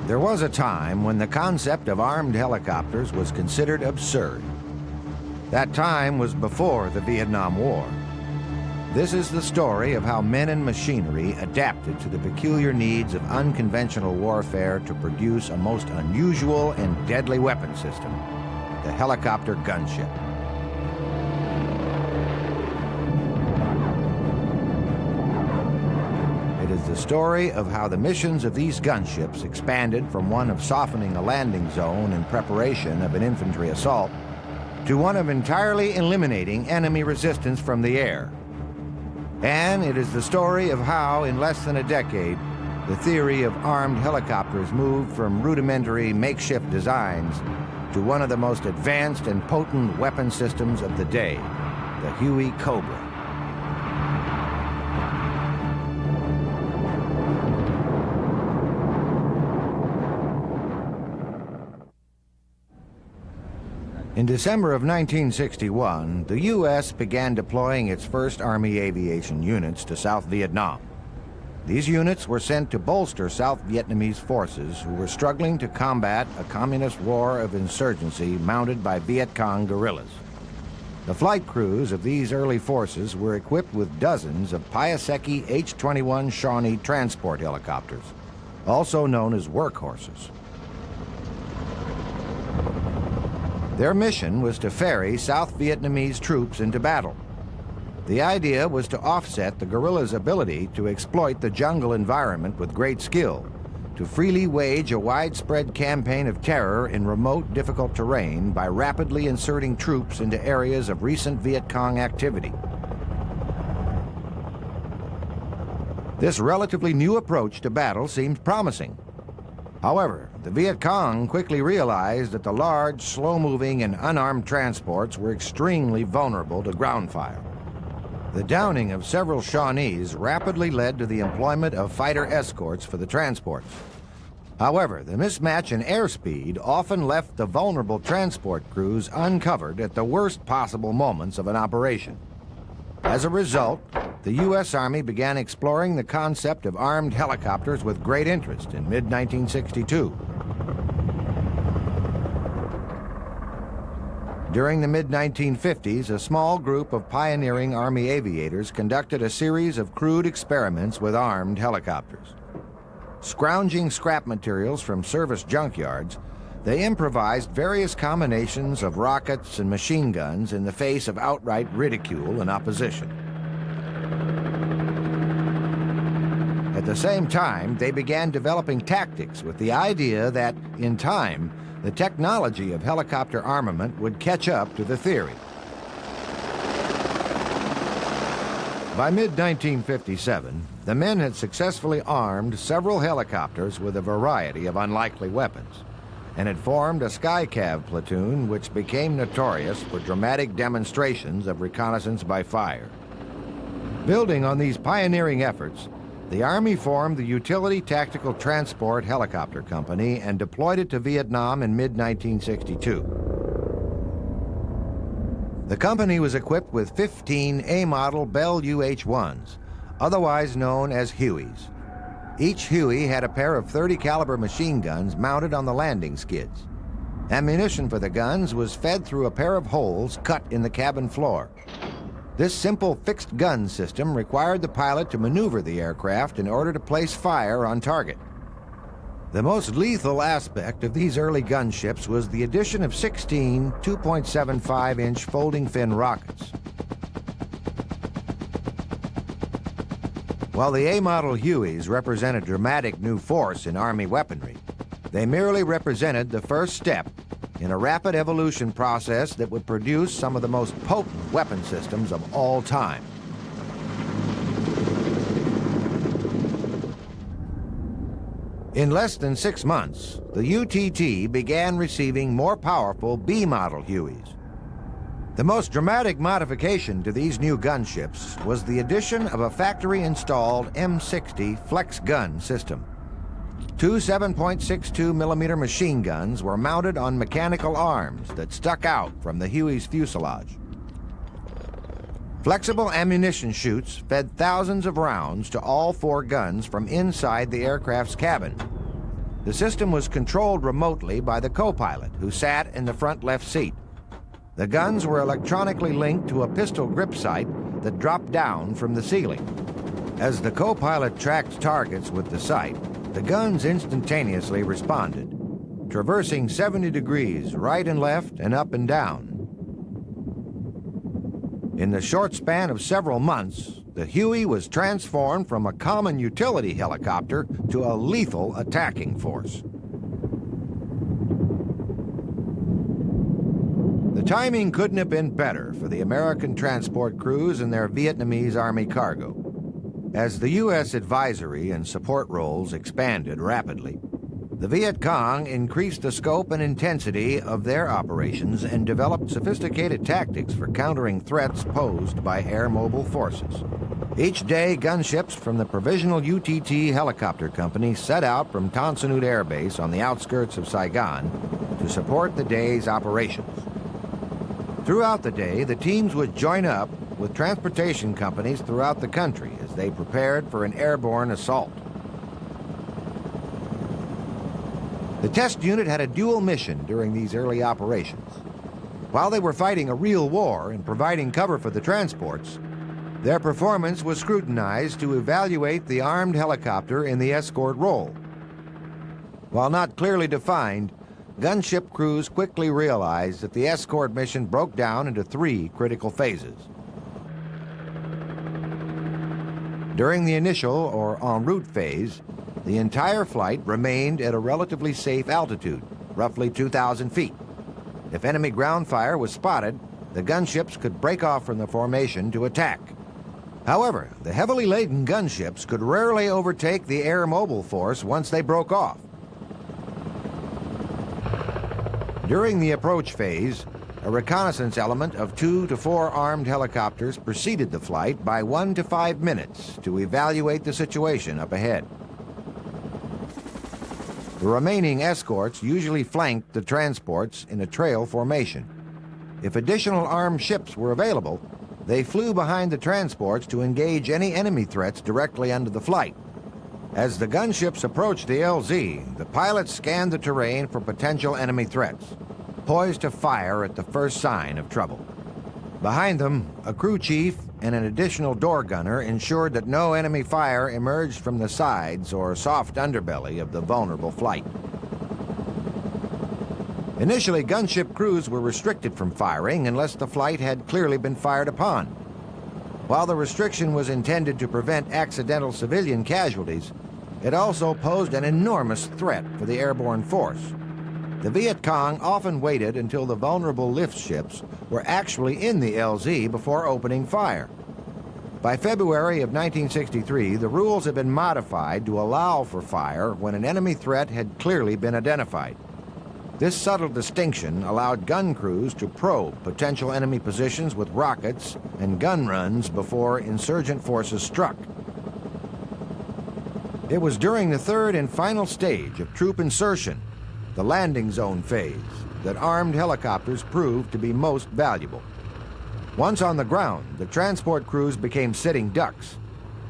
There was a time when the concept of armed helicopters was considered absurd. That time was before the Vietnam War. This is the story of how men and machinery adapted to the peculiar needs of unconventional warfare to produce a most unusual and deadly weapon system, the helicopter gunship. It is the story of how the missions of these gunships expanded from one of softening a landing zone in preparation of an infantry assault to one of entirely eliminating enemy resistance from the air. And it is the story of how, in less than a decade, the theory of armed helicopters moved from rudimentary makeshift designs to one of the most advanced and potent weapon systems of the day, the Huey Cobra. In December of 1961, the U.S. began deploying its first Army aviation units to South Vietnam. These units were sent to bolster South Vietnamese forces who were struggling to combat a communist war of insurgency mounted by Viet Cong guerrillas. The flight crews of these early forces were equipped with dozens of Piasecki H-21 Shawnee transport helicopters, also known as workhorses. Their mission was to ferry South Vietnamese troops into battle. The idea was to offset the guerrillas' ability to exploit the jungle environment with great skill, to freely wage a widespread campaign of terror in remote, difficult terrain by rapidly inserting troops into areas of recent Viet Cong activity. This relatively new approach to battle seemed promising. However, the Viet Cong quickly realized that the large, slow-moving, and unarmed transports were extremely vulnerable to ground fire. The downing of several Shawnees rapidly led to the employment of fighter escorts for the transports. However, the mismatch in airspeed often left the vulnerable transport crews uncovered at the worst possible moments of an operation. As a result, the U.S. Army began exploring the concept of armed helicopters with great interest in mid-1962. During the mid-1950s, a small group of pioneering Army aviators conducted a series of crude experiments with armed helicopters. Scrounging scrap materials from service junkyards, they improvised various combinations of rockets and machine guns in the face of outright ridicule and opposition. At the same time, they began developing tactics with the idea that, in time, the technology of helicopter armament would catch up to the theory. By mid-1957, the men had successfully armed several helicopters with a variety of unlikely weapons, and had formed a Skycav platoon which became notorious for dramatic demonstrations of reconnaissance by fire. Building on these pioneering efforts, the Army formed the Utility Tactical Transport Helicopter Company and deployed it to Vietnam in mid-1962. The company was equipped with 15 A-model Bell UH-1s, otherwise known as Hueys. Each Huey had a pair of 30 caliber machine guns mounted on the landing skids. Ammunition for the guns was fed through a pair of holes cut in the cabin floor. This simple fixed gun system required the pilot to maneuver the aircraft in order to place fire on target. The most lethal aspect of these early gunships was the addition of 16 2.75-inch folding fin rockets. While the A-model Hueys represent a dramatic new force in Army weaponry, they merely represented the first step in a rapid evolution process that would produce some of the most potent weapon systems of all time. In less than 6 months, the UTT began receiving more powerful B-model Hueys. The most dramatic modification to these new gunships was the addition of a factory-installed M60 flex gun system. Two 7.62 millimeter machine guns were mounted on mechanical arms that stuck out from the Huey's fuselage. Flexible ammunition chutes fed thousands of rounds to all 4 guns from inside the aircraft's cabin. The system was controlled remotely by the co-pilot, who sat in the front left seat. The guns were electronically linked to a pistol grip sight that dropped down from the ceiling. As the co-pilot tracked targets with the sight, the guns instantaneously responded, traversing 70 degrees right and left and up and down. In the short span of several months, the Huey was transformed from a common utility helicopter to a lethal attacking force. The timing couldn't have been better for the American transport crews and their Vietnamese Army cargo. As the U.S. advisory and support roles expanded rapidly, the Viet Cong increased the scope and intensity of their operations and developed sophisticated tactics for countering threats posed by air mobile forces. Each day, gunships from the Provisional UTT Helicopter Company set out from Tan Son Nhut Air Base on the outskirts of Saigon to support the day's operations. Throughout the day, the teams would join up with transportation companies throughout the country as they prepared for an airborne assault. The test unit had a dual mission during these early operations. While they were fighting a real war and providing cover for the transports, their performance was scrutinized to evaluate the armed helicopter in the escort role. While not clearly defined, gunship crews quickly realized that the escort mission broke down into 3 critical phases. During the initial or en route phase, the entire flight remained at a relatively safe altitude, roughly 2,000 feet. If enemy ground fire was spotted, the gunships could break off from the formation to attack. However, the heavily laden gunships could rarely overtake the air mobile force once they broke off. During the approach phase, a reconnaissance element of 2 to 4 armed helicopters preceded the flight by 1 to 5 minutes to evaluate the situation up ahead. The remaining escorts usually flanked the transports in a trail formation. If additional armed ships were available, they flew behind the transports to engage any enemy threats directly under the flight. As the gunships approached the LZ, the pilots scanned the terrain for potential enemy threats, poised to fire at the first sign of trouble. Behind them, a crew chief and an additional door gunner ensured that no enemy fire emerged from the sides or soft underbelly of the vulnerable flight. Initially, gunship crews were restricted from firing unless the flight had clearly been fired upon. While the restriction was intended to prevent accidental civilian casualties, it also posed an enormous threat for the airborne force. The Viet Cong often waited until the vulnerable lift ships were actually in the LZ before opening fire. By February of 1963, the rules had been modified to allow for fire when an enemy threat had clearly been identified. This subtle distinction allowed gun crews to probe potential enemy positions with rockets and gun runs before insurgent forces struck. It was during the 3rd and final stage of troop insertion, the landing zone phase, that armed helicopters proved to be most valuable. Once on the ground, the transport crews became sitting ducks.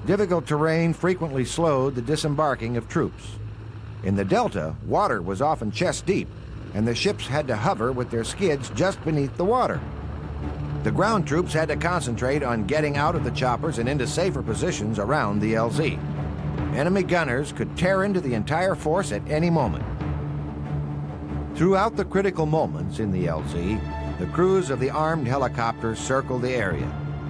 Difficult terrain frequently slowed the disembarking of troops. In the Delta, water was often chest deep, and the ships had to hover with their skids just beneath the water. The ground troops had to concentrate on getting out of the choppers and into safer positions around the LZ. Enemy gunners could tear into the entire force at any moment. Throughout the critical moments in the LZ, the crews of the armed helicopters circled the area,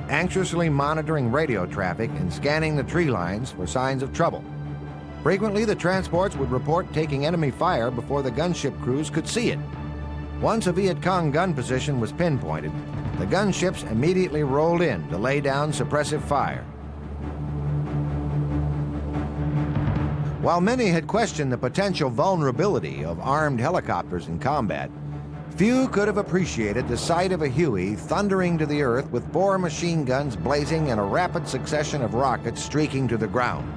anxiously monitoring radio traffic and scanning the tree lines for signs of trouble. Frequently, the transports would report taking enemy fire before the gunship crews could see it. Once a Viet Cong gun position was pinpointed, the gunships immediately rolled in to lay down suppressive fire. While many had questioned the potential vulnerability of armed helicopters in combat, few could have appreciated the sight of a Huey thundering to the earth with 4 machine guns blazing and a rapid succession of rockets streaking to the ground.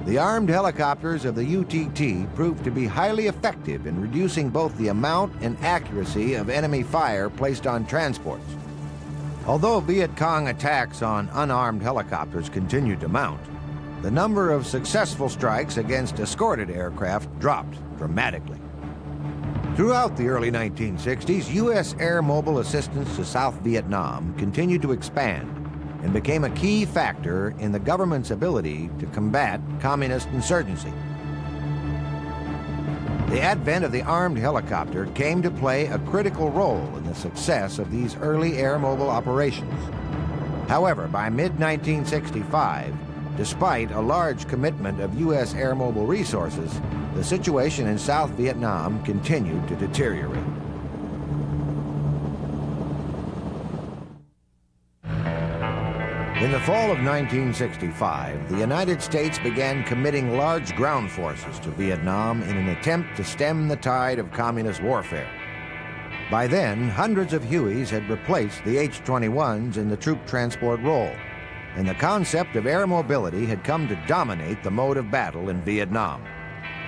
The armed helicopters of the UTT proved to be highly effective in reducing both the amount and accuracy of enemy fire placed on transports. Although Viet Cong attacks on unarmed helicopters continued to mount, the number of successful strikes against escorted aircraft dropped dramatically. Throughout the early 1960s, U.S. air mobile assistance to South Vietnam continued to expand and became a key factor in the government's ability to combat communist insurgency. The advent of the armed helicopter came to play a critical role in the success of these early air mobile operations. However, by mid-1965, despite a large commitment of U.S. air mobile resources, the situation in South Vietnam continued to deteriorate. In the fall of 1965, the United States began committing large ground forces to Vietnam in an attempt to stem the tide of communist warfare. By then, hundreds of Hueys had replaced the H-21s in the troop transport role, and the concept of air mobility had come to dominate the mode of battle in Vietnam.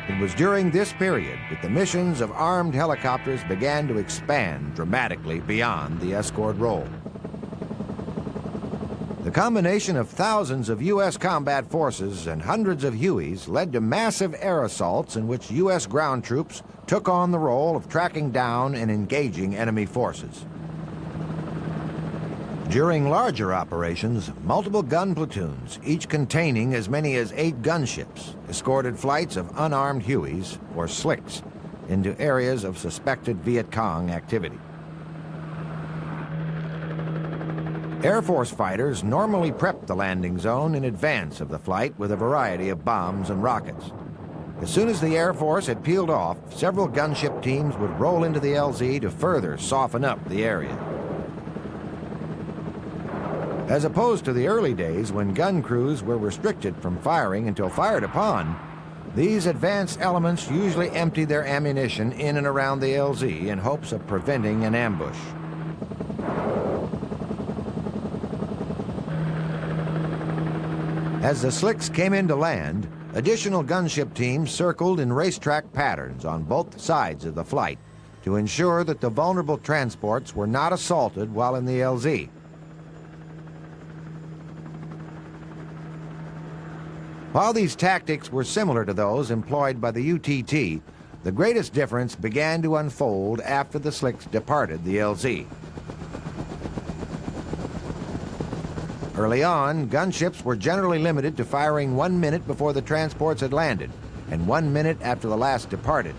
It was during this period that the missions of armed helicopters began to expand dramatically beyond the escort role. The combination of thousands of U.S. combat forces and hundreds of Hueys led to massive air assaults in which U.S. ground troops took on the role of tracking down and engaging enemy forces. During larger operations, multiple gun platoons, each containing as many as 8 gunships, escorted flights of unarmed Hueys, or slicks, into areas of suspected Viet Cong activity. Air Force fighters normally prepped the landing zone in advance of the flight with a variety of bombs and rockets. As soon as the Air Force had peeled off, several gunship teams would roll into the LZ to further soften up the area. As opposed to the early days when gun crews were restricted from firing until fired upon, these advanced elements usually emptied their ammunition in and around the LZ in hopes of preventing an ambush. As the slicks came into land, additional gunship teams circled in racetrack patterns on both sides of the flight to ensure that the vulnerable transports were not assaulted while in the LZ. While these tactics were similar to those employed by the UTT, the greatest difference began to unfold after the slicks departed the LZ. Early on, gunships were generally limited to firing 1 minute before the transports had landed and 1 minute after the last departed.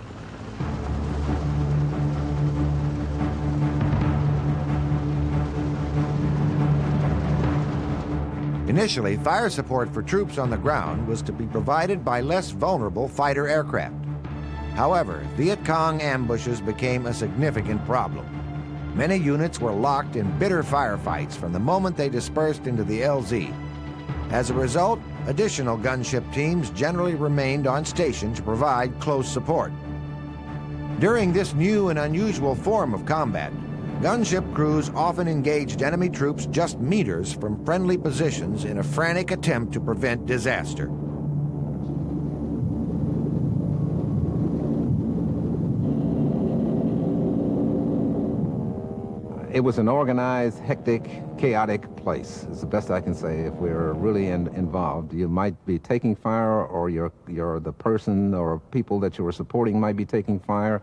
Initially, fire support for troops on the ground was to be provided by less vulnerable fighter aircraft. However, Viet Cong ambushes became a significant problem. Many units were locked in bitter firefights from the moment they dispersed into the LZ. As a result, additional gunship teams generally remained on station to provide close support. During this new and unusual form of combat, gunship crews often engaged enemy troops just meters from friendly positions in a frantic attempt to prevent disaster. It was an organized, hectic, chaotic place, is the best I can say. If we're really involved, you might be taking fire, or the person or people that you were supporting might be taking fire.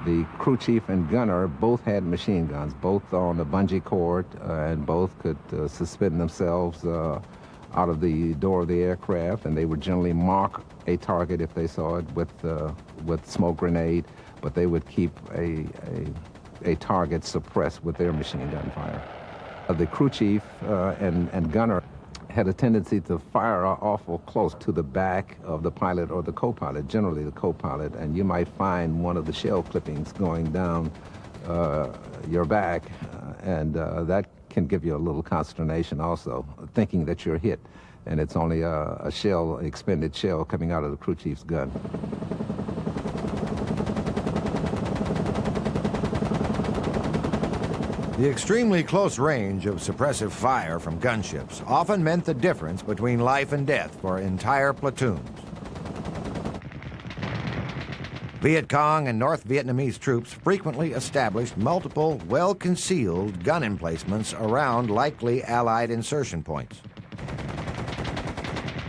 The crew chief and gunner both had machine guns, both on the bungee cord, and both could suspend themselves out of the door of the aircraft, and they would generally mark a target if they saw it with smoke grenade, but they would keep a target suppressed with their machine gun fire. The crew chief and gunner had a tendency to fire awful close to the back of the pilot or the co-pilot, generally the co-pilot, and you might find one of the shell clippings going down your back, and that can give you a little consternation also, thinking that you're hit, and it's only a shell, expended shell coming out of the crew chief's gun. The extremely close range of suppressive fire from gunships often meant the difference between life and death for entire platoons. Viet Cong and North Vietnamese troops frequently established multiple, well-concealed gun emplacements around likely Allied insertion points.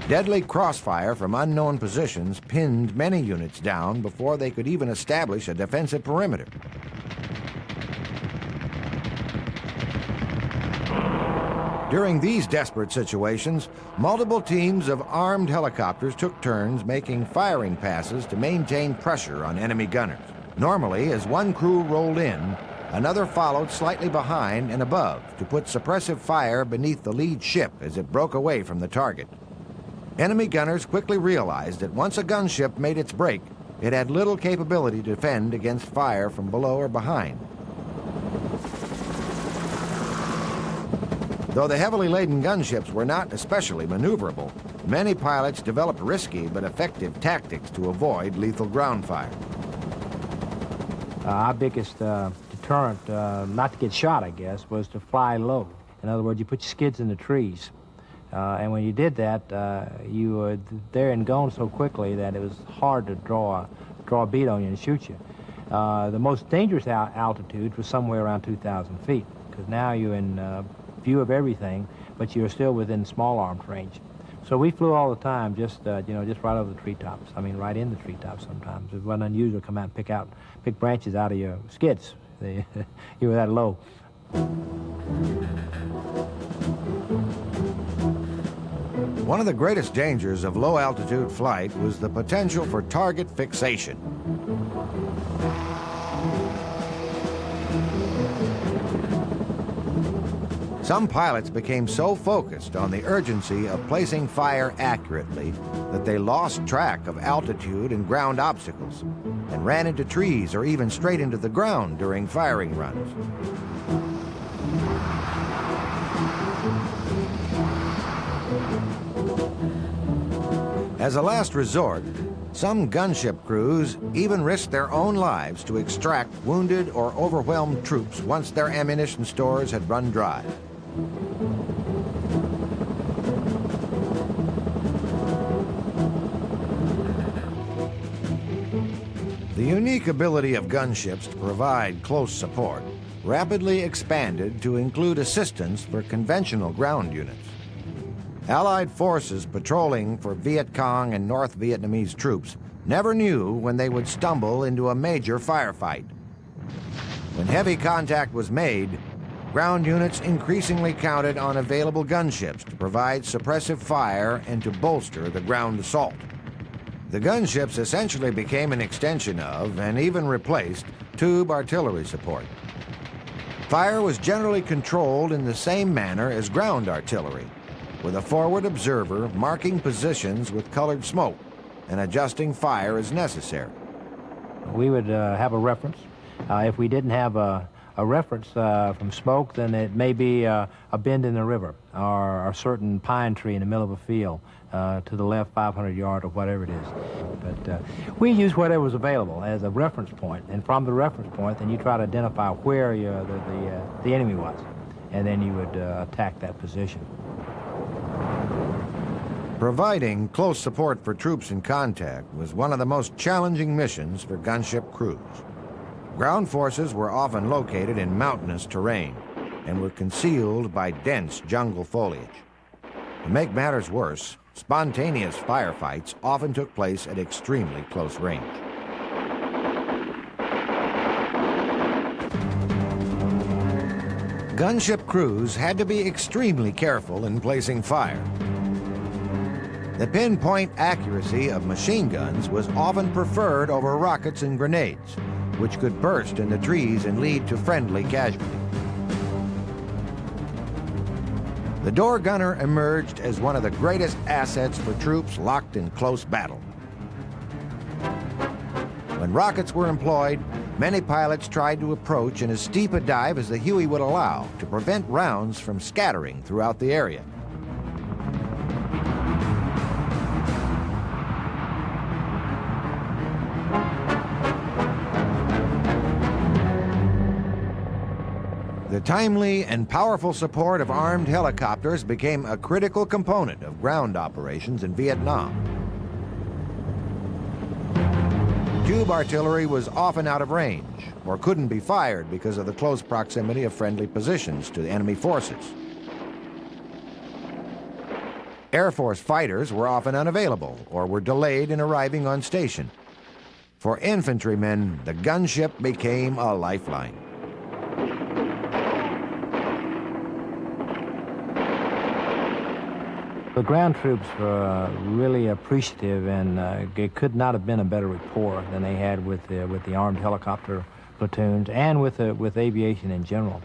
Deadly crossfire from unknown positions pinned many units down before they could even establish a defensive perimeter. During these desperate situations, multiple teams of armed helicopters took turns making firing passes to maintain pressure on enemy gunners. Normally, as one crew rolled in, another followed slightly behind and above to put suppressive fire beneath the lead ship as it broke away from the target. Enemy gunners quickly realized that once a gunship made its break, it had little capability to defend against fire from below or behind. Though the heavily laden gunships were not especially maneuverable, many pilots developed risky but effective tactics to avoid lethal ground fire. Our biggest deterrent, not to get shot, I guess, was to fly low. In other words, you put your skids in the trees. And when you did that, you were there and gone so quickly that it was hard to draw a bead on you and shoot you. The most dangerous altitude was somewhere around 2,000 feet, because now you're in view of everything, but you're still within small arms range. So we flew all the time, just just right over the treetops. I mean, right in the treetops sometimes. It wasn't unusual to come out and pick branches out of your skids. You were that low. One of the greatest dangers of low-altitude flight was the potential for target fixation. Some pilots became so focused on the urgency of placing fire accurately that they lost track of altitude and ground obstacles and ran into trees or even straight into the ground during firing runs. As a last resort, some gunship crews even risked their own lives to extract wounded or overwhelmed troops once their ammunition stores had run dry. The unique ability of gunships to provide close support rapidly expanded to include assistance for conventional ground units. Allied forces patrolling for Viet Cong and North Vietnamese troops never knew when they would stumble into a major firefight. When heavy contact was made, ground units increasingly counted on available gunships to provide suppressive fire and to bolster the ground assault. The gunships essentially became an extension of, and even replaced, tube artillery support. Fire was generally controlled in the same manner as ground artillery, with a forward observer marking positions with colored smoke and adjusting fire as necessary. We would have a reference. If we didn't have a reference from smoke, then it may be a bend in the river or a certain pine tree in the middle of a field to the left 500 yards or whatever it is. But we use whatever was available as a reference point, and from the reference point, then you try to identify where the enemy was, and then you would attack that position. Providing close support for troops in contact was one of the most challenging missions for gunship crews. Ground forces were often located in mountainous terrain and were concealed by dense jungle foliage. To make matters worse, spontaneous firefights often took place at extremely close range. Gunship crews had to be extremely careful in placing fire. The pinpoint accuracy of machine guns was often preferred over rockets and grenades, which could burst in the trees and lead to friendly casualty. The door gunner emerged as one of the greatest assets for troops locked in close battle. When rockets were employed, many pilots tried to approach in as steep a dive as the Huey would allow to prevent rounds from scattering throughout the area. The timely and powerful support of armed helicopters became a critical component of ground operations in Vietnam. Tube artillery was often out of range or couldn't be fired because of the close proximity of friendly positions to enemy forces. Air Force fighters were often unavailable or were delayed in arriving on station. For infantrymen, the gunship became a lifeline. The ground troops were really appreciative, and it could not have been a better rapport than they had with the armed helicopter platoons and with aviation in general,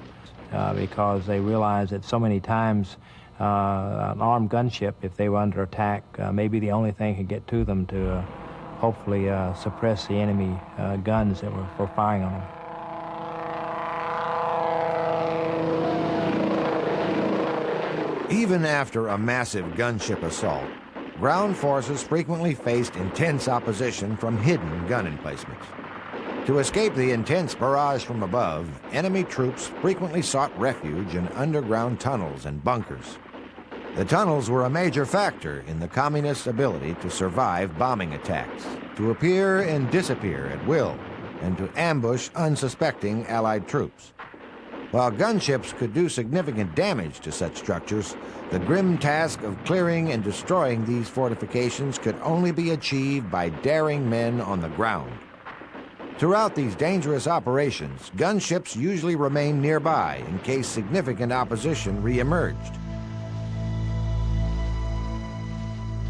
because they realized that so many times an armed gunship, if they were under attack, maybe the only thing could get to them to hopefully suppress the enemy guns that were firing on them. Even after a massive gunship assault, ground forces frequently faced intense opposition from hidden gun emplacements. To escape the intense barrage from above, enemy troops frequently sought refuge in underground tunnels and bunkers. The tunnels were a major factor in the communists' ability to survive bombing attacks, to appear and disappear at will, and to ambush unsuspecting Allied troops. While gunships could do significant damage to such structures, the grim task of clearing and destroying these fortifications could only be achieved by daring men on the ground. Throughout these dangerous operations, gunships usually remained nearby in case significant opposition re-emerged.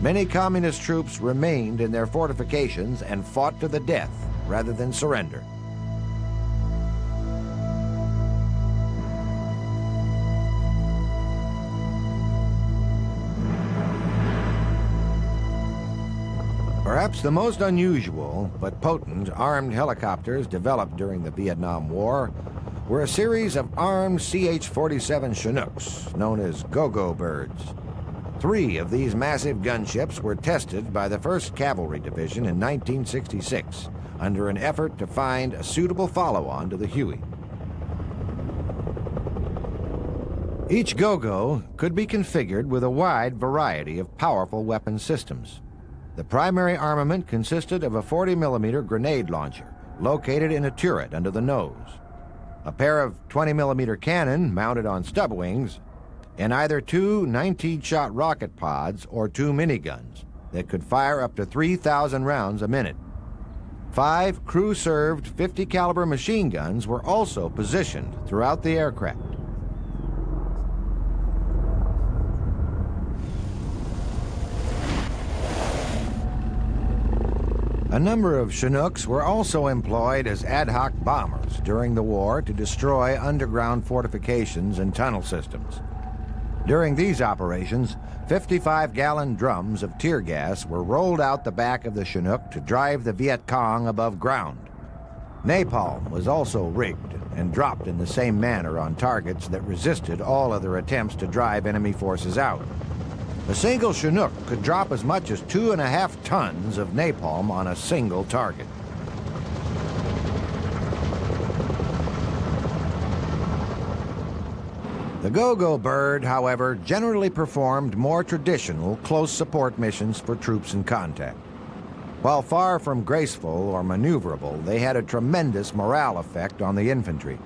Many communist troops remained in their fortifications and fought to the death rather than surrender. Perhaps the most unusual but potent armed helicopters developed during the Vietnam War were a series of armed CH-47 Chinooks known as Go-Go birds. 3 of these massive gunships were tested by the 1st Cavalry Division in 1966 under an effort to find a suitable follow-on to the Huey. Each Go-Go could be configured with a wide variety of powerful weapon systems. The primary armament consisted of a 40mm grenade launcher located in a turret under the nose, a pair of 20mm cannon mounted on stub wings, and either 2 19-shot rocket pods or 2 miniguns that could fire up to 3,000 rounds a minute. 5 crew-served 50-caliber machine guns were also positioned throughout the aircraft. A number of Chinooks were also employed as ad hoc bombers during the war to destroy underground fortifications and tunnel systems. During these operations, 55-gallon drums of tear gas were rolled out the back of the Chinook to drive the Viet Cong above ground. Napalm was also rigged and dropped in the same manner on targets that resisted all other attempts to drive enemy forces out. A single Chinook could drop as much as 2.5 tons of napalm on a single target. The Go-Go bird, however, generally performed more traditional close support missions for troops in contact. While far from graceful or maneuverable, they had a tremendous morale effect on the infantry,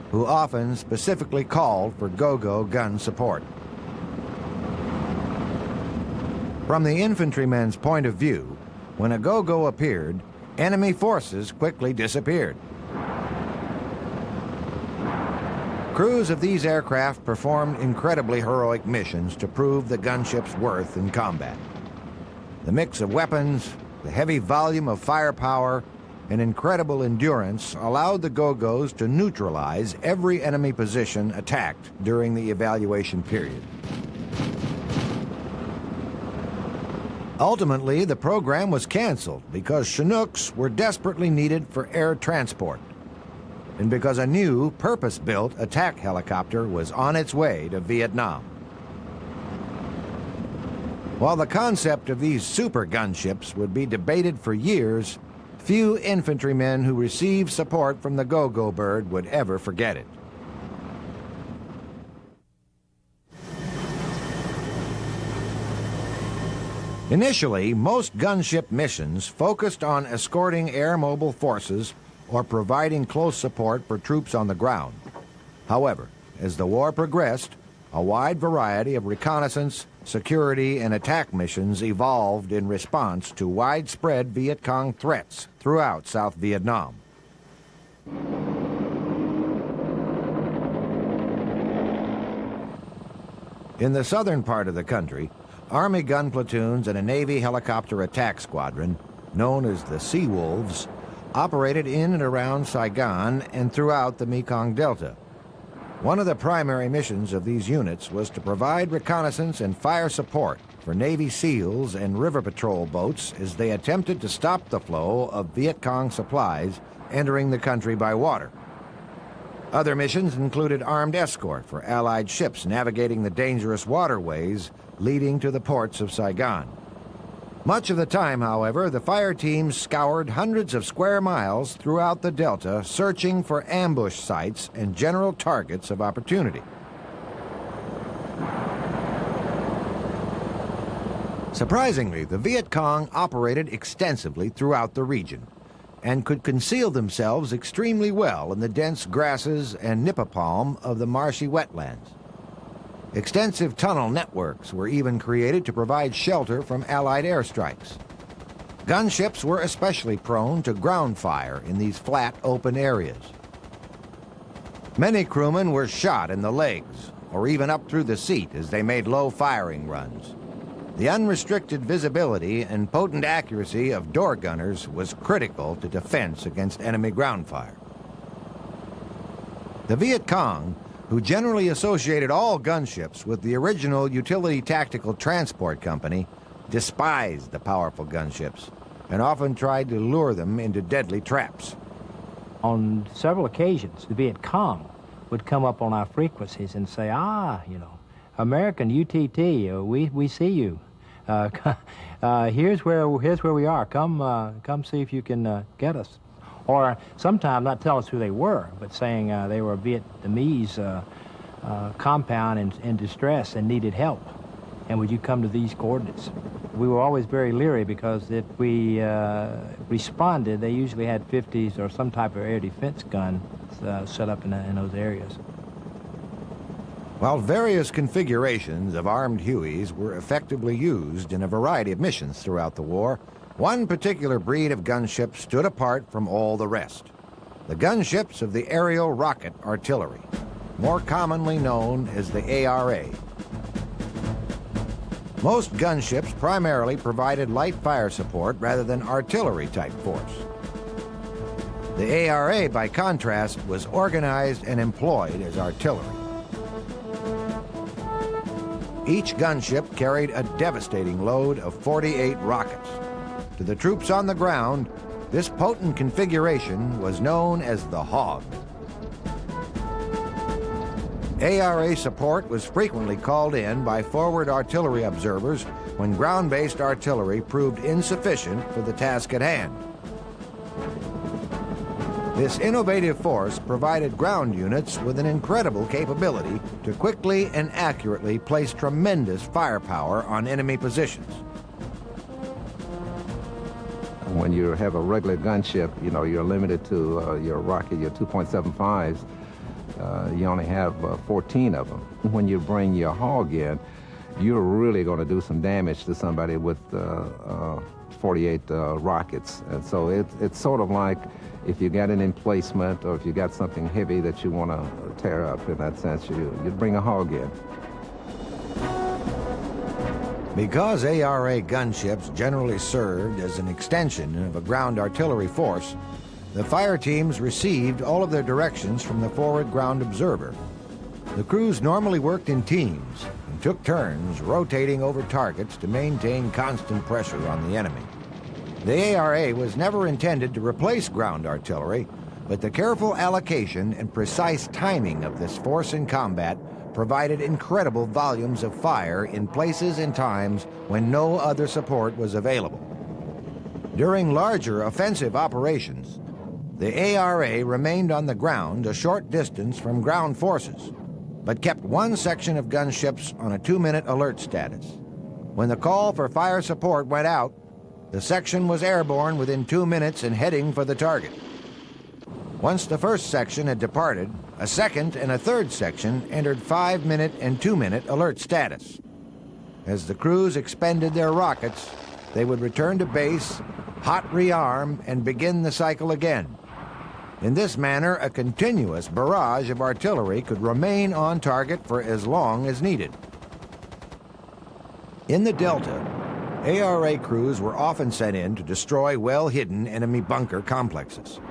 who often specifically called for Go-Go gun support. From the infantryman's point of view, when a Go-Go appeared, enemy forces quickly disappeared. Crews of these aircraft performed incredibly heroic missions to prove the gunship's worth in combat. The mix of weapons, the heavy volume of firepower, and incredible endurance allowed the Go-Go's to neutralize every enemy position attacked during the evaluation period. Ultimately, the program was canceled because Chinooks were desperately needed for air transport, and because a new, purpose-built attack helicopter was on its way to Vietnam. While the concept of these super gunships would be debated for years, few infantrymen who received support from the Go-Go bird would ever forget it. Initially, most gunship missions focused on escorting air mobile forces or providing close support for troops on the ground. However, as the war progressed, a wide variety of reconnaissance, security, and attack missions evolved in response to widespread Viet Cong threats throughout South Vietnam. In the southern part of the country, Army gun platoons and a Navy helicopter attack squadron, known as the Sea Wolves, operated in and around Saigon and throughout the Mekong Delta. One of the primary missions of these units was to provide reconnaissance and fire support for Navy SEALs and river patrol boats as they attempted to stop the flow of Viet Cong supplies entering the country by water. Other missions included armed escort for Allied ships navigating the dangerous waterways leading to the ports of Saigon. Much of the time, however, the fire teams scoured hundreds of square miles throughout the Delta, searching for ambush sites and general targets of opportunity. Surprisingly, the Viet Cong operated extensively throughout the region and could conceal themselves extremely well in the dense grasses and nipa palm of the marshy wetlands. Extensive tunnel networks were even created to provide shelter from Allied airstrikes. Gunships were especially prone to ground fire in these flat, open areas. Many crewmen were shot in the legs or even up through the seat as they made low firing runs. The unrestricted visibility and potent accuracy of door gunners was critical to defense against enemy ground fire. The Viet Cong, who generally associated all gunships with the original utility tactical transport company, despised the powerful gunships and often tried to lure them into deadly traps. On several occasions, the Viet Cong would come up on our frequencies and say, American UTT, we see you. Here's where we are. Come see if you can get us. Or sometimes not tell us who they were, but saying they were a Vietnamese compound in distress and needed help. And would you come to these coordinates? We were always very leery because if we responded, they usually had 50s or some type of air defense gun set up in those areas. While various configurations of armed Hueys were effectively used in a variety of missions throughout the war, one particular breed of gunship stood apart from all the rest: the gunships of the Aerial Rocket Artillery, more commonly known as the ARA. Most gunships primarily provided light fire support rather than artillery-type force. The ARA, by contrast, was organized and employed as artillery. Each gunship carried a devastating load of 48 rockets. To the troops on the ground, this potent configuration was known as the Hog. ARA support was frequently called in by forward artillery observers when ground-based artillery proved insufficient for the task at hand. This innovative force provided ground units with an incredible capability to quickly and accurately place tremendous firepower on enemy positions. When you have a regular gunship, you're limited to your rocket, your 2.75s. You only have 14 of them. When you bring your Hog in, you're really going to do some damage to somebody with 48 rockets. And so it's sort of like if you got an emplacement or if you got something heavy that you want to tear up, in that sense, you'd bring a Hog in. Because ARA gunships generally served as an extension of a ground artillery force, the fire teams received all of their directions from the forward ground observer. The crews normally worked in teams and took turns rotating over targets to maintain constant pressure on the enemy. The ARA was never intended to replace ground artillery, but the careful allocation and precise timing of this force in combat provided incredible volumes of fire in places and times when no other support was available. During larger offensive operations, the ARA remained on the ground a short distance from ground forces, but kept one section of gunships on a 2-minute alert status. When the call for fire support went out, the section was airborne within 2 minutes and heading for the target. Once the first section had departed, a second and a third section entered 5-minute and 2-minute alert status. As the crews expended their rockets, they would return to base, hot rearm, and begin the cycle again. In this manner, a continuous barrage of artillery could remain on target for as long as needed. In the Delta, ARA crews were often sent in to destroy well-hidden enemy bunker complexes.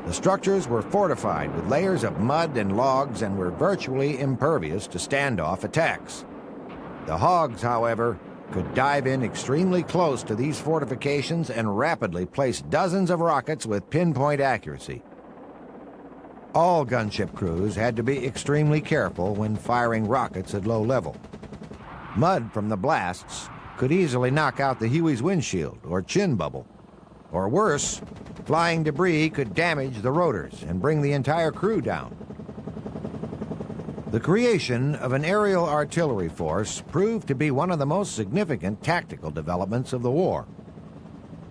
The structures were fortified with layers of mud and logs and were virtually impervious to standoff attacks. The Hogs, however, could dive in extremely close to these fortifications and rapidly place dozens of rockets with pinpoint accuracy. All gunship crews had to be extremely careful when firing rockets at low level. Mud from the blasts could easily knock out the Huey's windshield or chin bubble. Or worse, flying debris could damage the rotors and bring the entire crew down. The creation of an aerial artillery force proved to be one of the most significant tactical developments of the war.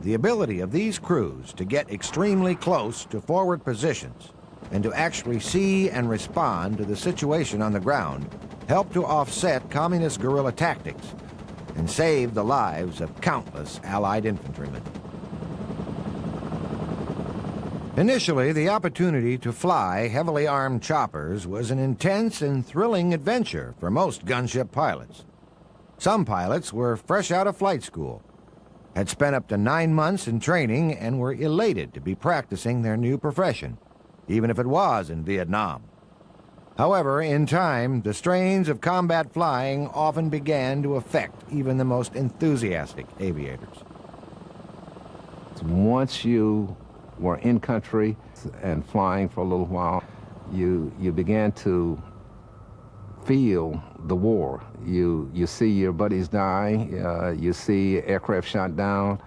The ability of these crews to get extremely close to forward positions and to actually see and respond to the situation on the ground helped to offset communist guerrilla tactics and save the lives of countless Allied infantrymen. Initially, the opportunity to fly heavily armed choppers was an intense and thrilling adventure for most gunship pilots. Some pilots were fresh out of flight school, had spent up to 9 months in training, and were elated to be practicing their new profession, even if it was in Vietnam. However, in time, the strains of combat flying often began to affect even the most enthusiastic aviators. Once you were in country and flying for a little while, you began to feel the war. You see your buddies die, you see aircraft shot down,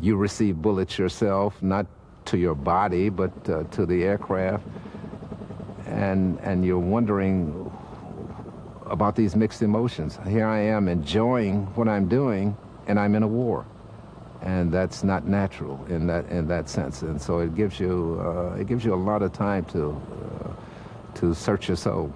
you receive bullets yourself, not to your body, but to the aircraft. And you're wondering about these mixed emotions. Here I am enjoying what I'm doing, and I'm in a war. And that's not natural in that sense. And so it gives you a lot of time to search your soul.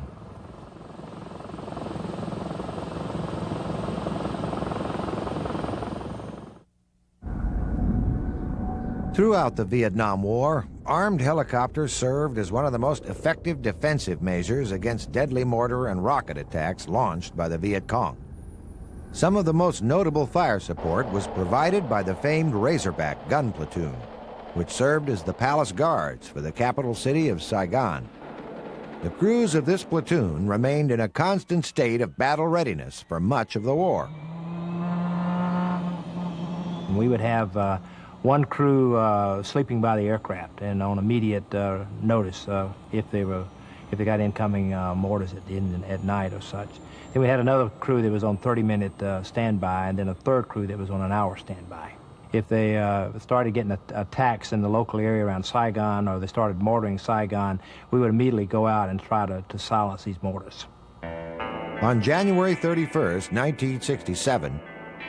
Throughout the Vietnam War, armed helicopters served as one of the most effective defensive measures against deadly mortar and rocket attacks launched by the Viet Cong. Some of the most notable fire support was provided by the famed Razorback gun platoon, which served as the palace guards for the capital city of Saigon. The crews of this platoon remained in a constant state of battle readiness for much of the war. We would have one crew sleeping by the aircraft and on immediate notice if they got incoming mortars at night or such. Then we had another crew that was on 30-minute standby, and then a third crew that was on an hour standby. If they started getting attacks in the local area around Saigon, or they started mortaring Saigon, we would immediately go out and try to silence these mortars. On January 31st, 1967,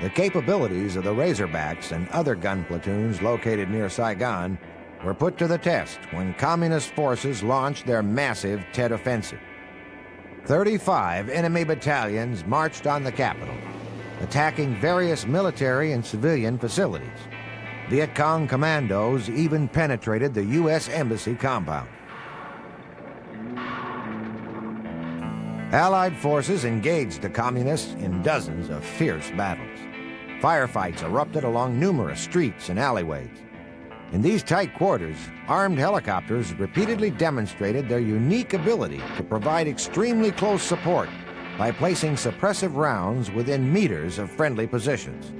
the capabilities of the Razorbacks and other gun platoons located near Saigon were put to the test when Communist forces launched their massive Tet Offensive. 35 enemy battalions marched on the capital, attacking various military and civilian facilities. Viet Cong commandos even penetrated the U.S. Embassy compound. Allied forces engaged the Communists in dozens of fierce battles. Firefights erupted along numerous streets and alleyways. In these tight quarters, armed helicopters repeatedly demonstrated their unique ability to provide extremely close support by placing suppressive rounds within meters of friendly positions.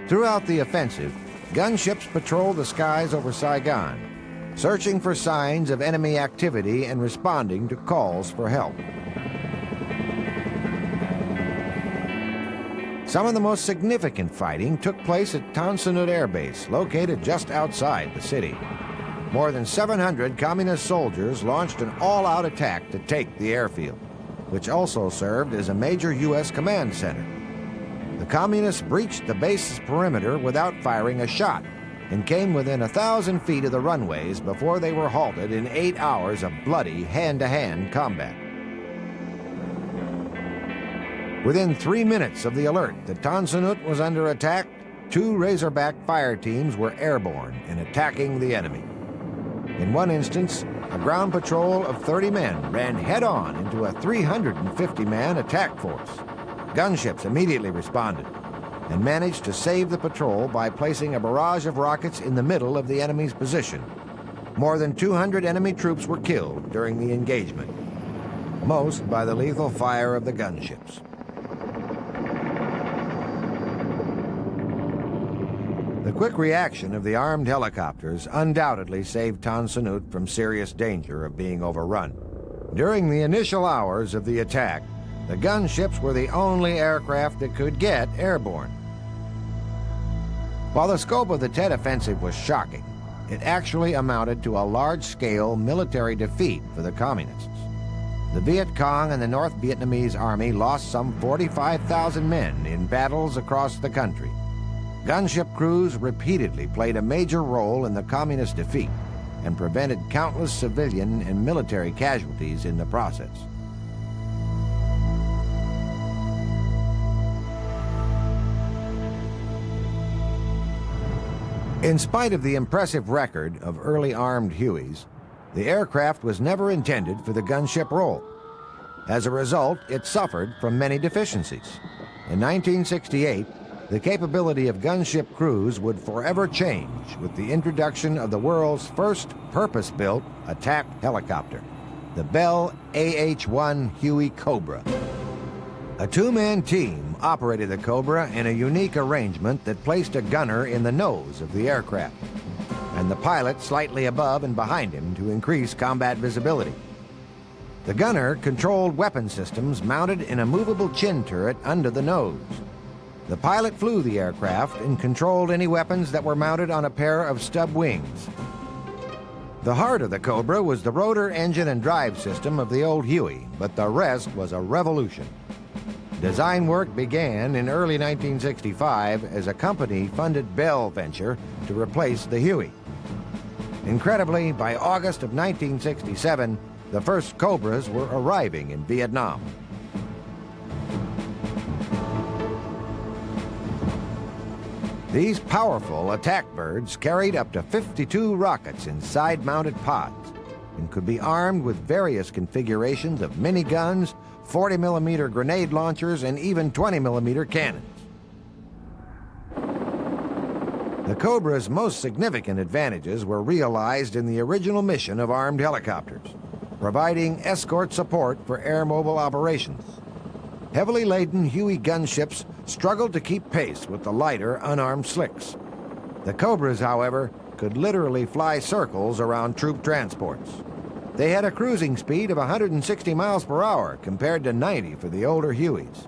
Throughout the offensive, gunships patrolled the skies over Saigon, searching for signs of enemy activity and responding to calls for help. Some of the most significant fighting took place at Tan Son Nhut Air Base, located just outside the city. More than 700 Communist soldiers launched an all-out attack to take the airfield, which also served as a major U.S. command center. The Communists breached the base's perimeter without firing a shot, and came within 1,000 feet of the runways before they were halted in 8 hours of bloody hand-to-hand combat. Within 3 minutes of the alert that Tan Son Nhut was under attack, 2 Razorback fire teams were airborne and attacking the enemy. In one instance, a ground patrol of 30 men ran head-on into a 350-man attack force. Gunships immediately responded and managed to save the patrol by placing a barrage of rockets in the middle of the enemy's position. More than 200 enemy troops were killed during the engagement, most by the lethal fire of the gunships. The quick reaction of the armed helicopters undoubtedly saved Tan Son Nhut from serious danger of being overrun. During the initial hours of the attack, the gunships were the only aircraft that could get airborne. While the scope of the Tet Offensive was shocking, it actually amounted to a large-scale military defeat for the Communists. The Viet Cong and the North Vietnamese Army lost some 45,000 men in battles across the country. Gunship crews repeatedly played a major role in the Communist defeat and prevented countless civilian and military casualties in the process. In spite of the impressive record of early armed Hueys, the aircraft was never intended for the gunship role. As a result, it suffered from many deficiencies. In 1968, the capability of gunship crews would forever change with the introduction of the world's first purpose-built attack helicopter, the Bell AH-1 Huey Cobra. A 2-man team operated the Cobra in a unique arrangement that placed a gunner in the nose of the aircraft, and the pilot slightly above and behind him to increase combat visibility. The gunner controlled weapon systems mounted in a movable chin turret under the nose. The pilot flew the aircraft and controlled any weapons that were mounted on a pair of stub wings. The heart of the Cobra was the rotor, engine, and drive system of the old Huey, but the rest was a revolution. Design work began in early 1965 as a company-funded Bell venture to replace the Huey. Incredibly, by August of 1967, the first Cobras were arriving in Vietnam. These powerful attack birds carried up to 52 rockets in side-mounted pods and could be armed with various configurations of miniguns, 40mm grenade launchers, and even 20mm cannons. The Cobra's most significant advantages were realized in the original mission of armed helicopters, providing escort support for air mobile operations. Heavily laden Huey gunships struggled to keep pace with the lighter, unarmed slicks. The Cobras, however, could literally fly circles around troop transports. They had a cruising speed of 160 miles per hour compared to 90 for the older Hueys.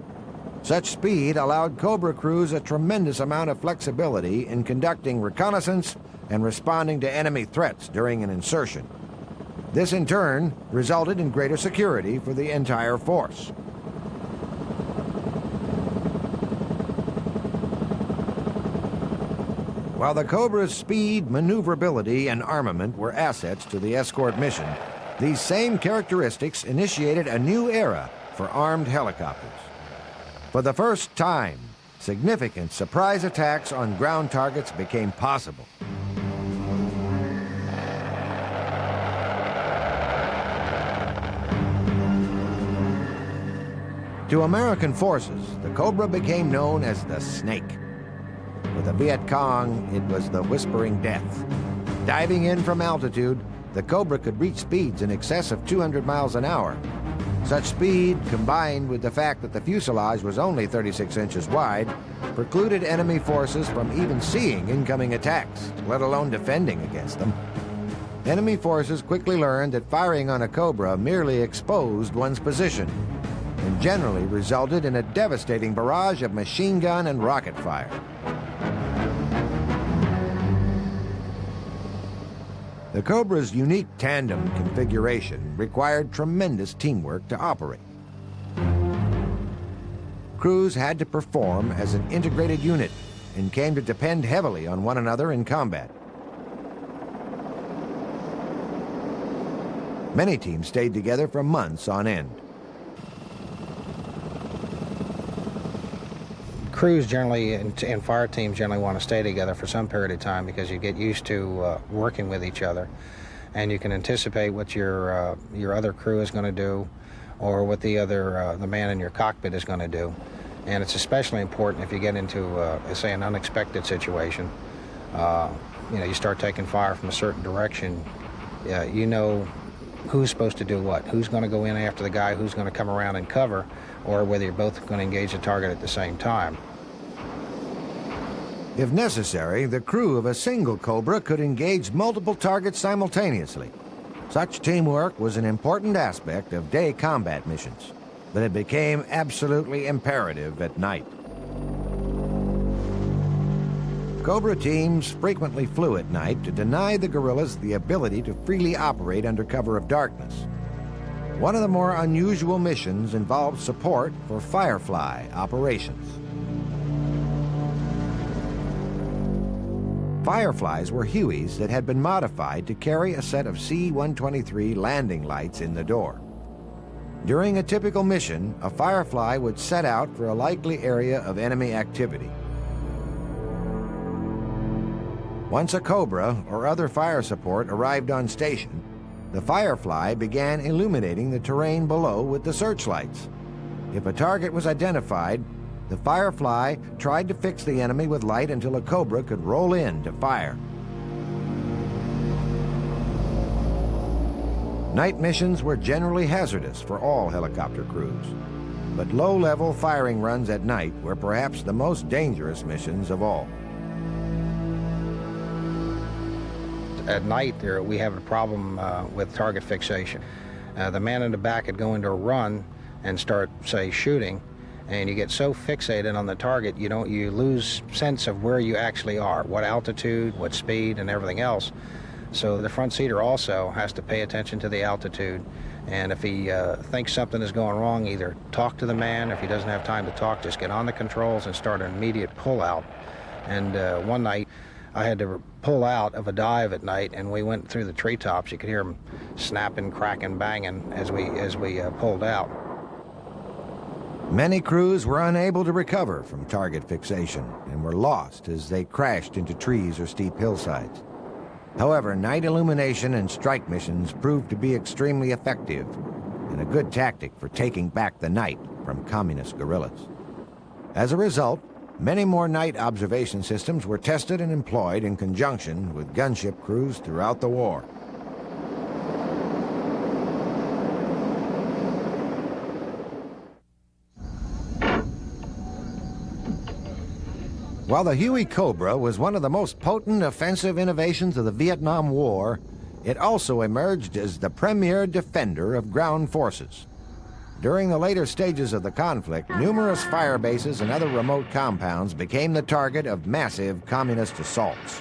Such speed allowed Cobra crews a tremendous amount of flexibility in conducting reconnaissance and responding to enemy threats during an insertion. This, in turn, resulted in greater security for the entire force. While the Cobra's speed, maneuverability, and armament were assets to the escort mission, these same characteristics initiated a new era for armed helicopters. For the first time, significant surprise attacks on ground targets became possible. To American forces, the Cobra became known as the Snake. For the Viet Cong, it was the Whispering Death. Diving in from altitude, the Cobra could reach speeds in excess of 200 miles an hour. Such speed, combined with the fact that the fuselage was only 36 inches wide, precluded enemy forces from even seeing incoming attacks, let alone defending against them. Enemy forces quickly learned that firing on a Cobra merely exposed one's position, and generally resulted in a devastating barrage of machine gun and rocket fire. The Cobra's unique tandem configuration required tremendous teamwork to operate. Crews had to perform as an integrated unit, and came to depend heavily on one another in combat. Many teams stayed together for months on end. Crews generally, and fire teams generally want to stay together for some period of time because you get used to working with each other, and you can anticipate what your other crew is going to do, or what the man in your cockpit is going to do. And it's especially important if you get into, say, an unexpected situation. You start taking fire from a certain direction. You know who's supposed to do what, who's going to go in after the guy, who's going to come around and cover, or whether you're both going to engage the target at the same time. If necessary, the crew of a single Cobra could engage multiple targets simultaneously. Such teamwork was an important aspect of day combat missions, but it became absolutely imperative at night. Cobra teams frequently flew at night to deny the guerrillas the ability to freely operate under cover of darkness. One of the more unusual missions involved support for Firefly operations. Fireflies were Hueys that had been modified to carry a set of C-123 landing lights in the door. During a typical mission, a Firefly would set out for a likely area of enemy activity. Once a Cobra or other fire support arrived on station, the Firefly began illuminating the terrain below with the searchlights. If a target was identified, the Firefly tried to fix the enemy with light until a Cobra could roll in to fire. Night missions were generally hazardous for all helicopter crews, but low-level firing runs at night were perhaps the most dangerous missions of all. At night, we have a problem with target fixation. The man in the back could go into a run and start, say, shooting, and you get so fixated on the target, you lose sense of where you actually are, what altitude, what speed, and everything else. So the front seater also has to pay attention to the altitude, and if he thinks something is going wrong, either talk to the man. If he doesn't have time to talk, just get on the controls and start an immediate pull-out. And one night, I had to pull out of a dive at night, and we went through the treetops. You could hear them snapping, cracking, banging as we pulled out. Many crews were unable to recover from target fixation and were lost as they crashed into trees or steep hillsides. However, night illumination and strike missions proved to be extremely effective and a good tactic for taking back the night from communist guerrillas. As a result, many more night observation systems were tested and employed in conjunction with gunship crews throughout the war. While the Huey Cobra was one of the most potent offensive innovations of the Vietnam War, it also emerged as the premier defender of ground forces. During the later stages of the conflict, numerous fire bases and other remote compounds became the target of massive communist assaults.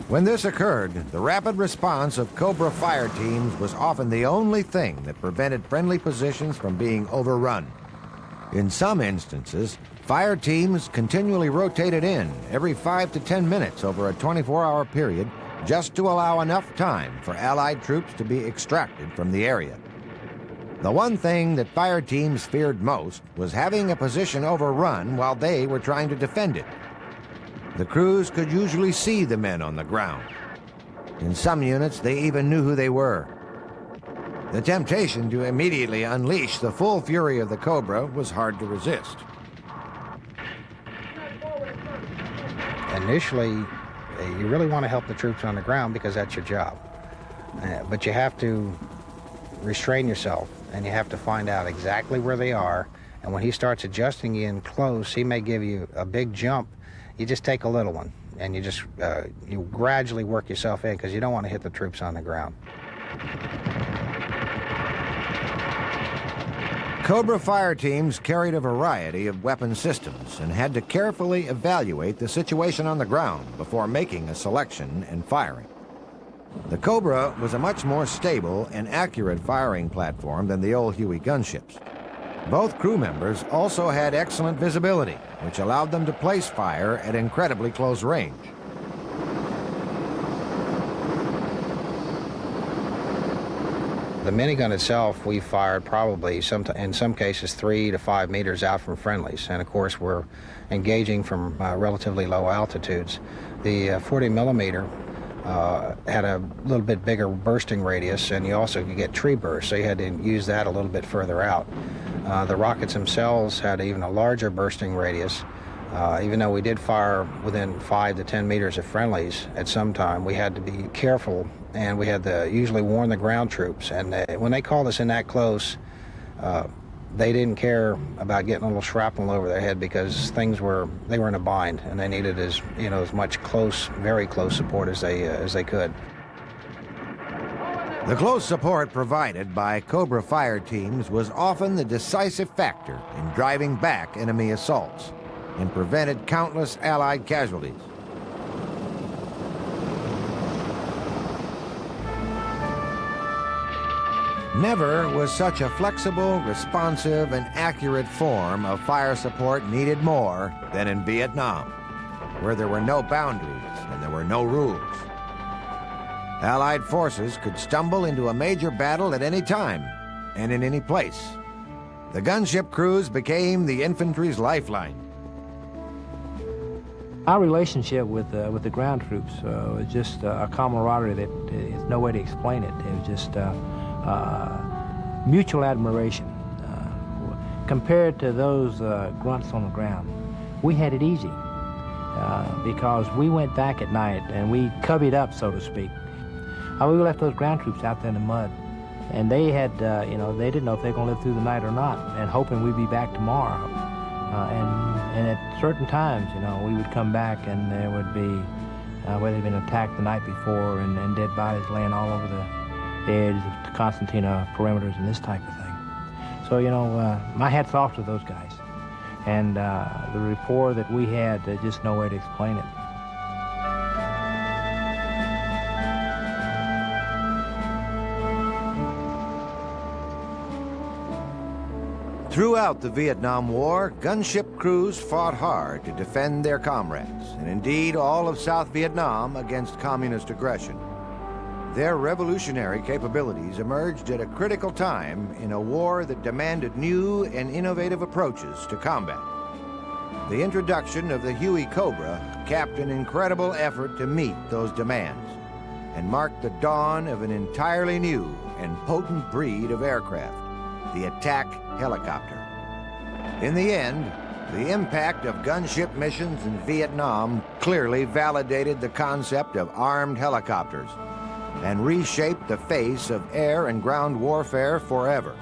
When this occurred, the rapid response of Cobra fire teams was often the only thing that prevented friendly positions from being overrun. In some instances, fire teams continually rotated in every 5 to 10 minutes over a 24-hour period just to allow enough time for Allied troops to be extracted from the area. The one thing that fire teams feared most was having a position overrun while they were trying to defend it. The crews could usually see the men on the ground. In some units, they even knew who they were. The temptation to immediately unleash the full fury of the Cobra was hard to resist. Initially, you really want to help the troops on the ground because that's your job. But you have to restrain yourself, and you have to find out exactly where they are. And when he starts adjusting you in close, he may give you a big jump. You just take a little one, and you just you gradually work yourself in because you don't want to hit the troops on the ground. Cobra fire teams carried a variety of weapon systems and had to carefully evaluate the situation on the ground before making a selection and firing. The Cobra was a much more stable and accurate firing platform than the old Huey gunships. Both crew members also had excellent visibility, which allowed them to place fire at incredibly close range. The minigun itself, we fired probably in some cases 3 to 5 meters out from friendlies, and of course we're engaging from relatively low altitudes. The 40 millimeter had a little bit bigger bursting radius, and you also could get tree bursts, so you had to use that a little bit further out. The rockets themselves had even a larger bursting radius. Even though we did fire within 5 to 10 meters of friendlies at some time, we had to be careful, and we had to usually warn the ground troops. And when they called us in that close, they didn't care about getting a little shrapnel over their head, because they were in a bind, and they needed as much very close support as they could. The close support provided by Cobra fire teams was often the decisive factor in driving back enemy assaults and prevented countless Allied casualties. Never was such a flexible, responsive, and accurate form of fire support needed more than in Vietnam, where there were no boundaries and there were no rules. Allied forces could stumble into a major battle at any time and in any place. The gunship crews became the infantry's lifeline. Our relationship with the ground troops was just a camaraderie that is no way to explain it. It was just mutual admiration. Compared to those grunts on the ground, we had it easy because we went back at night and we cubbied up, so to speak. We left those ground troops out there in the mud, and they had, they didn't know if they were going to live through the night or not, and hoping we'd be back tomorrow. And at certain times, we would come back and there would be, where they'd been attacked the night before, and dead bodies laying all over the edge of the concertina perimeters and this type of thing. So, my hat's off to those guys. And the rapport that we had, there's just no way to explain it. Throughout the Vietnam War, gunship crews fought hard to defend their comrades, and indeed all of South Vietnam, against communist aggression. Their revolutionary capabilities emerged at a critical time in a war that demanded new and innovative approaches to combat. The introduction of the Huey Cobra capped an incredible effort to meet those demands and marked the dawn of an entirely new and potent breed of aircraft, the attack helicopter. In the end, the impact of gunship missions in Vietnam clearly validated the concept of armed helicopters and reshaped the face of air and ground warfare forever.